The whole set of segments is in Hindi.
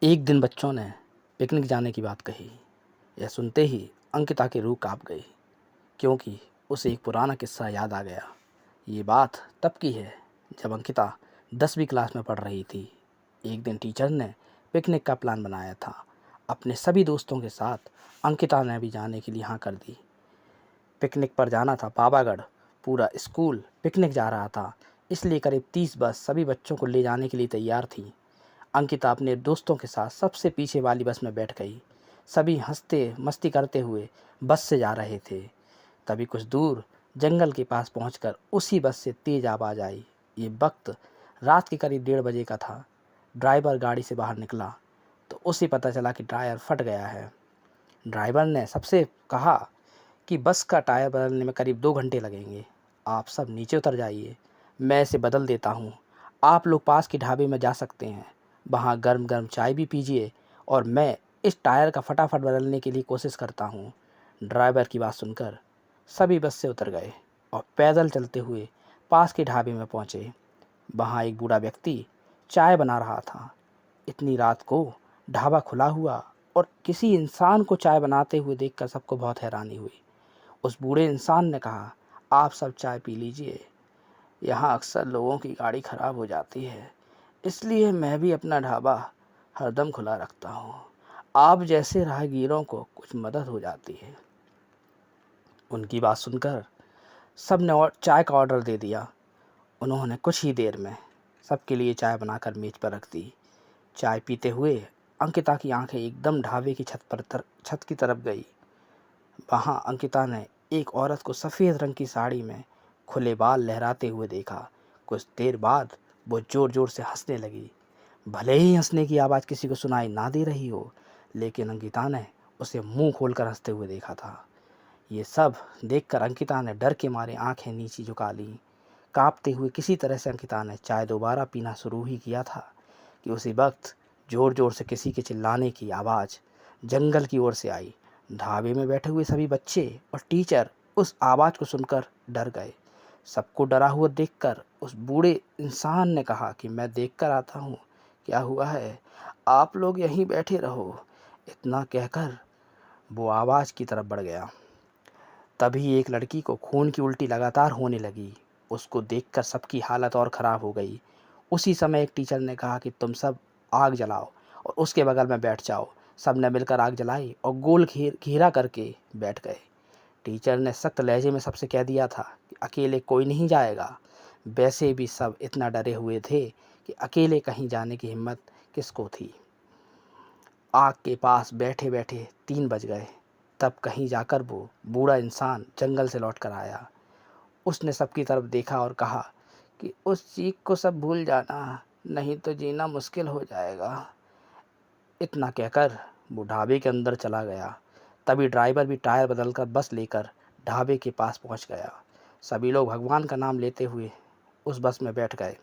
एक दिन बच्चों ने पिकनिक जाने की बात कही। यह सुनते ही अंकिता की रूह काँप गई, क्योंकि उसे एक पुराना किस्सा याद आ गया। ये बात तब की है जब अंकिता 10वीं क्लास में पढ़ रही थी। एक दिन टीचर ने पिकनिक का प्लान बनाया था। अपने सभी दोस्तों के साथ अंकिता ने भी जाने के लिए हाँ कर दी। पिकनिक पर जाना था पावागढ़। पूरा स्कूल पिकनिक जा रहा था, इसलिए करीब 30 बस सभी बच्चों को ले जाने के लिए तैयार थी। अंकिता अपने दोस्तों के साथ सबसे पीछे वाली बस में बैठ गई। सभी हंसते मस्ती करते हुए बस से जा रहे थे। तभी कुछ दूर जंगल के पास पहुंचकर उसी बस से तेज आवाज़ आई। ये वक्त रात के करीब 1:30 बजे का था। ड्राइवर गाड़ी से बाहर निकला तो उसे पता चला कि टायर फट गया है। ड्राइवर ने सबसे कहा कि बस का टायर बदलने में करीब 2 घंटे लगेंगे। आप सब नीचे उतर जाइए, मैं इसे बदल देता हूँ। आप लोग पास के ढाबे में जा सकते हैं, वहाँ गर्म गर्म चाय भी पीजिए और मैं इस टायर का फटाफट बदलने के लिए कोशिश करता हूँ। ड्राइवर की बात सुनकर सभी बस से उतर गए और पैदल चलते हुए पास के ढाबे में पहुँचे। वहाँ एक बूढ़ा व्यक्ति चाय बना रहा था। इतनी रात को ढाबा खुला हुआ और किसी इंसान को चाय बनाते हुए देखकर सबको बहुत हैरानी हुई। उस बूढ़े इंसान ने कहा, आप सब चाय पी लीजिए, यहाँ अक्सर लोगों की गाड़ी खराब हो जाती है, इसलिए मैं भी अपना ढाबा हरदम खुला रखता हूँ। आप जैसे राहगीरों को कुछ मदद हो जाती है। उनकी बात सुनकर सब ने और चाय का ऑर्डर दे दिया। उन्होंने कुछ ही देर में सबके लिए चाय बनाकर मेज पर रख दी। चाय पीते हुए अंकिता की आंखें एकदम ढाबे की छत की तरफ गई। वहाँ अंकिता ने एक औरत को सफ़ेद रंग की साड़ी में खुले बाल लहराते हुए देखा। कुछ देर बाद वो ज़ोर ज़ोर से हंसने लगी। भले ही हंसने की आवाज़ किसी को सुनाई ना दे रही हो, लेकिन अंकिता ने उसे मुंह खोलकर हंसते हुए देखा था। ये सब देखकर अंकिता ने डर के मारे आंखें नीचे झुका लीं। कांपते हुए किसी तरह से अंकिता ने चाय दोबारा पीना शुरू ही किया था कि उसी वक्त ज़ोर ज़ोर से किसी के चिल्लाने की आवाज़ जंगल की ओर से आई। ढाबे में बैठे हुए सभी बच्चे और टीचर उस आवाज़ को सुनकर डर गए। सबको डरा हुआ देखकर उस बूढ़े इंसान ने कहा कि मैं देखकर आता हूँ क्या हुआ है, आप लोग यहीं बैठे रहो। इतना कहकर वो आवाज़ की तरफ बढ़ गया। तभी एक लड़की को खून की उल्टी लगातार होने लगी। उसको देखकर सबकी हालत और ख़राब हो गई। उसी समय एक टीचर ने कहा कि तुम सब आग जलाओ और उसके बगल में बैठ जाओ। सब ने मिलकर आग जलाई और गोल घेरा करके बैठ गए। टीचर ने सख्त लहजे में सबसे कह दिया था कि अकेले कोई नहीं जाएगा। वैसे भी सब इतना डरे हुए थे कि अकेले कहीं जाने की हिम्मत किसको थी। आग के पास बैठे बैठे 3 बज गए। तब कहीं जाकर वो बूढ़ा इंसान जंगल से लौट कर आया। उसने सबकी तरफ देखा और कहा कि उस चीख को सब भूल जाना, नहीं तो जीना मुश्किल हो जाएगा। इतना कहकर वो ढाबे के अंदर चला गया। तभी ड्राइवर भी टायर बदलकर बस लेकर ढाबे के पास पहुंच गया। सभी लोग भगवान का नाम लेते हुए उस बस में बैठ गए।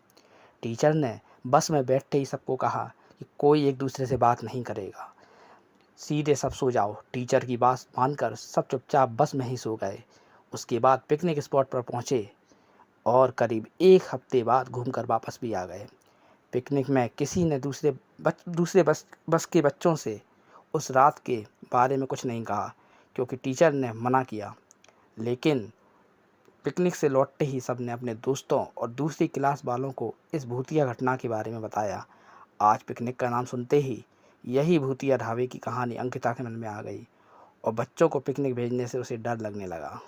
टीचर ने बस में बैठते ही सबको कहा कि कोई एक दूसरे से बात नहीं करेगा, सीधे सब सो जाओ। टीचर की बात मानकर सब चुपचाप बस में ही सो गए। उसके बाद पिकनिक स्पॉट पर पहुंचे और करीब 1 हफ्ते बाद घूमकर वापस भी आ गए। पिकनिक में किसी ने दूसरे बस के बच्चों से उस रात के बारे में कुछ नहीं कहा, क्योंकि टीचर ने मना किया। लेकिन पिकनिक से लौटते ही सबने अपने दोस्तों और दूसरी क्लास वालों को इस भूतिया घटना के बारे में बताया। आज पिकनिक का नाम सुनते ही यही भूतिया ढाबे की कहानी अंकिता के मन में आ गई और बच्चों को पिकनिक भेजने से उसे डर लगने लगा।